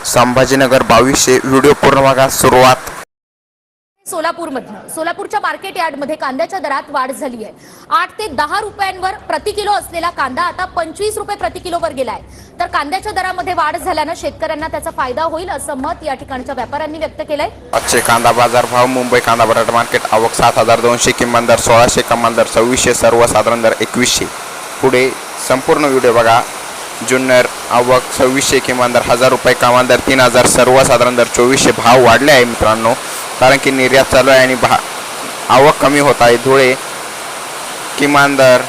Sambhajinagar 2200 video पूर्ण बघा. सुरुवात. सोलापूरच्या मार्केट यार्डमध्ये कांद्याच्या दरात वाढ झाली आहे. 8 ते 10 रुपयांवर प्रति किलो असलेला कांदा आता 25 रुपये प्रति किलोवर गेलाय. तर कांद्याच्या दरामध्ये वाढ झाल्यानं शेतकऱ्यांना त्याचा फायदा होईल असं मत या ठिकाणच्या व्यापाऱ्यांनी व्यक्त केलंय. आजचे कांदा बाजार भाव. मुंबई कांदा बटाटा मार्केट आवक 7200, किमान दर 1600, कमाल दर 2600, सर्वसाधारण दर 2100. पुढे संपूर्ण व्हिडिओ बघा. जुन्नर आवक 2600, किमान दर 1000 रुपये, कमाल दर 3000, सर्वसाधारण दर 2400. भाव वाढले आहे मित्रांनो, कारण की निर्यात चालू आहे आणि आवक कमी होत आहे. धुळे किमान दर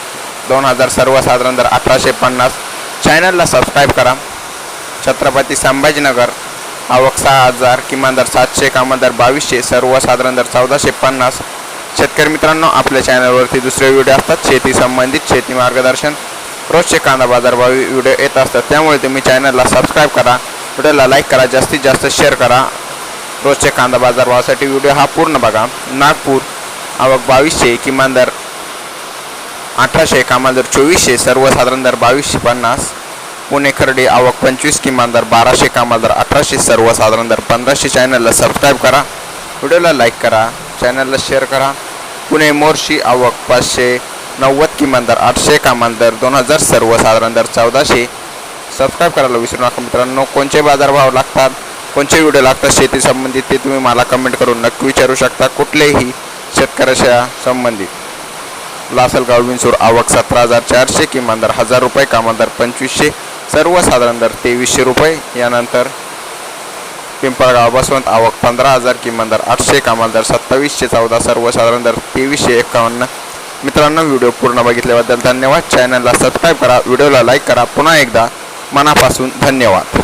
2000, सर्वसाधारण दर 1850. चॅनलला सबस्क्राईब करा. छत्रपती संभाजीनगर आवक 6000, किमान दर 700, कमाल दर 2200, सर्वसाधारण दर 1450. शेतकरी मित्रांनो, आपल्या चॅनलवरती दुसरे व्हिडिओ असतात शेती संबंधित, शेती मार्गदर्शन, रोजचे कांदा बाजार भाव व्हिडिओ येत असतात. त्यामुळे तुम्ही चॅनलला सबस्क्राईब करा, व्हिडिओला लाईक करा, जास्तीत जास्त शेअर करा. रोजचे कांदा बाजार भावासाठी व्हिडिओ हा पूर्ण बघा. नागपूर आवक 2200, किमान दर 1800, कमाल दर 2400, सर्वसाधारण दर 2250. पुणे खर्डी आवक 25, किमान दर 1200, कमाल दर 1800, सर्वसाधारण दर 1500. चॅनलला सबस्क्राईब करा, व्हिडिओला लाईक करा, चॅनलला शेअर करा. पुणे मोर्शी आवक 590, किमान दर 800, कमाल दर 2000, सर्वसाधारण दर 1400. सबस्क्राईब करायला विसरू नका मित्रांनो. कोणते बाजारभाव लागतात, कोणते व्हिडिओ लागतात शेती संबंधित ते तुम्ही मला कमेंट करून नक्की विचारू शकता. कुठलेही शेतकऱ्याच्या संबंधित. लासलगाव विंचूर आवक 17400, किमान दर 1000 रुपये, कमाल दर 2500, सर्वसाधारण दर 2300 रुपये. यानंतर पिंपळगाव बसवंत आवक 15000, किमान दर 800, कमाल दर 2714, सर्वसाधारण दर 2351. मित्रांनो, व्हिडिओ पूर्ण बघितल्याबद्दल धन्यवाद. चॅनलला सबस्क्राईब करा, व्हिडिओला लाईक करा. पुन्हा एकदा मनापासून धन्यवाद.